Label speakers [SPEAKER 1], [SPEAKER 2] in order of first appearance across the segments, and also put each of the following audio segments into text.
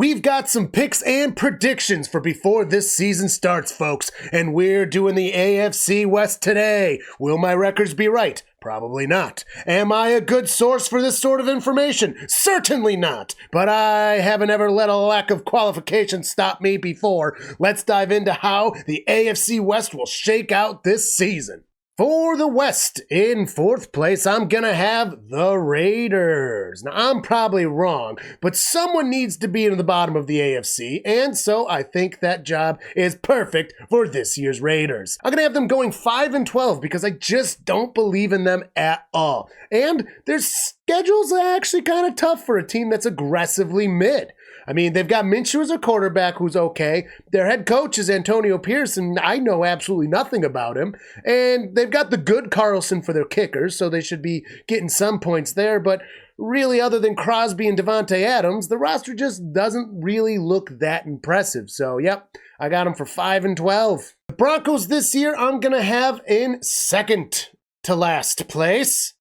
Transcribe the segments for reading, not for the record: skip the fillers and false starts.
[SPEAKER 1] We've got some picks and predictions for before this season starts, folks, and we're doing the AFC West today. Will my records be right? Probably not. Am I a good source for this sort of information? Certainly not. But I haven't ever let a lack of qualification stop me before. Let's dive into how the AFC West will shake out this season. For the West, in fourth place, I'm gonna have the Raiders. Now, I'm probably wrong, but someone needs to be in the bottom of the AFC, and so I think that job is perfect for this year's Raiders. I'm gonna have them going 5-12 because I just don't believe in them at all. And their schedule's actually kind of tough for a team that's aggressively mid. I mean, they've got Minshew as a quarterback who's okay. Their head coach is Antonio Pierce, and I know absolutely nothing about him. And they've got the good Carlson for their kickers, so they should be getting some points there. But really, other than Crosby and Devontae Adams, the roster just doesn't really look that impressive. So, yep, I got them for 5-12. The Broncos this year, I'm going to have in second to last place.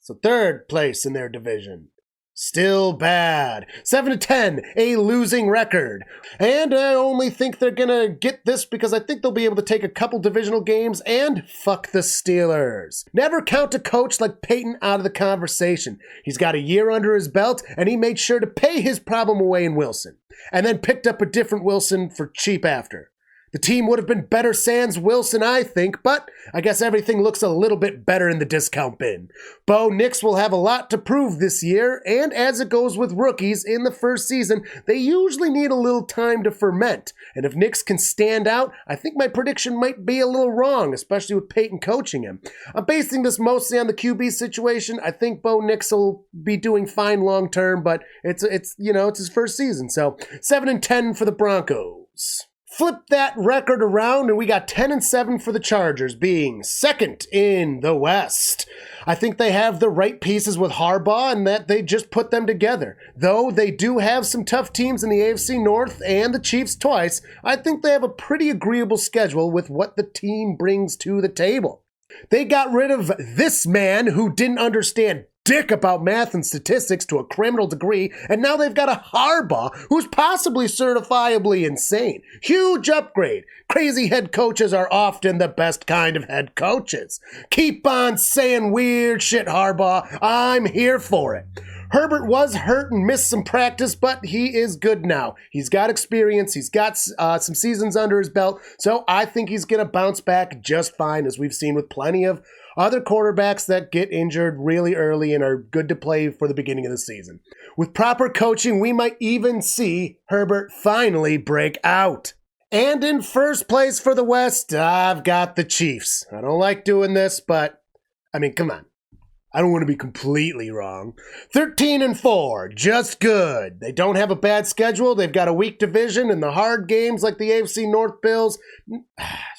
[SPEAKER 1] So third place in their division. Still bad. 7-10, a losing record. And I only think they're going to get this because I think they'll be able to take a couple divisional games and fuck the Steelers. Never count a coach like Peyton out of the conversation. He's got a year under his belt, and he made sure to pay his problem away in Wilson. And then picked up a different Wilson for cheap after. The team would have been better sans Wilson, I think, but I guess everything looks a little bit better in the discount bin. Bo Nix will have a lot to prove this year, and as it goes with rookies in the first season, they usually need a little time to ferment. And if Nix can stand out, I think my prediction might be a little wrong, especially with Peyton coaching him. I'm basing this mostly on the QB situation. I think Bo Nix will be doing fine long term, but it's his first season. So 7-10 for the Broncos. Flip that record around, and we got 10-7 for the Chargers, being second in the West. I think they have the right pieces with Harbaugh, and that they just put them together. Though they do have some tough teams in the AFC North and the Chiefs twice, I think they have a pretty agreeable schedule with what the team brings to the table. They got rid of this man who didn't understand dick about math and statistics to a criminal degree, and now they've got a Harbaugh who's possibly certifiably insane. Huge upgrade. Crazy head coaches are often the best kind of head coaches. Keep on saying weird shit, Harbaugh. I'm here for it. Herbert was hurt and missed some practice, but he is good now. He's got experience. He's got some seasons under his belt, so I think he's going to bounce back just fine, as we've seen with plenty of other quarterbacks that get injured really early and are good to play for the beginning of the season. With proper coaching, we might even see Herbert finally break out. And in first place for the West, I've got the Chiefs. I don't like doing this, but, I mean, come on. I don't want to be completely wrong. 13-4, just good. They don't have a bad schedule. They've got a weak division and the hard games like the AFC North Bills.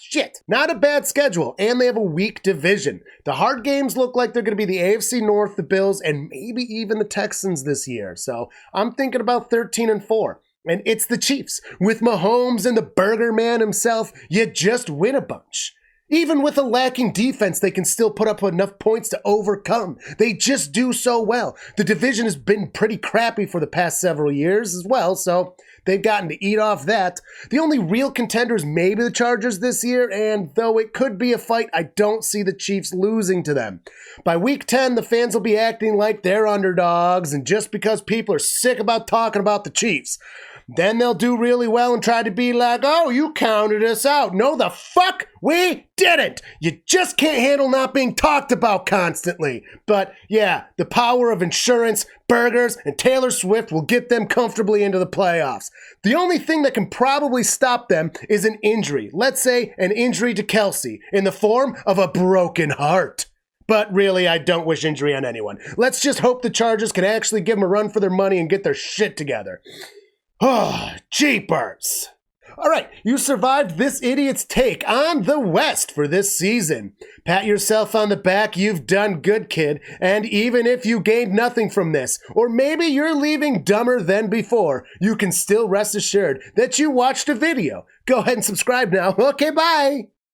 [SPEAKER 1] Shit, not a bad schedule, and they have a weak division. The hard games look like they're going to be the AFC North, the Bills, and maybe even the Texans this year. So I'm thinking about 13-4. And it's the Chiefs. With Mahomes and the Burger Man himself, you just win a bunch. Even with a lacking defense, they can still put up enough points to overcome. They just do so well. The division has been pretty crappy for the past several years as well, so they've gotten to eat off that. The only real contenders may be the Chargers this year, and though it could be a fight, I don't see the Chiefs losing to them. By week 10, the fans will be acting like they're underdogs, and just because people are sick about talking about the Chiefs, then they'll do really well and try to be like, oh, you counted us out. No, the fuck we didn't. You just can't handle not being talked about constantly. But yeah, the power of insurance, burgers, and Taylor Swift will get them comfortably into the playoffs. The only thing that can probably stop them is an injury. Let's say an injury to Kelsey in the form of a broken heart. But really, I don't wish injury on anyone. Let's just hope the Chargers can actually give them a run for their money and get their shit together. Oh, jeepers. All right, you survived this idiot's take on the West for this season. Pat yourself on the back, you've done good, kid. And even if you gained nothing from this, or maybe you're leaving dumber than before, you can still rest assured that you watched a video. Go ahead and subscribe now. Okay, bye.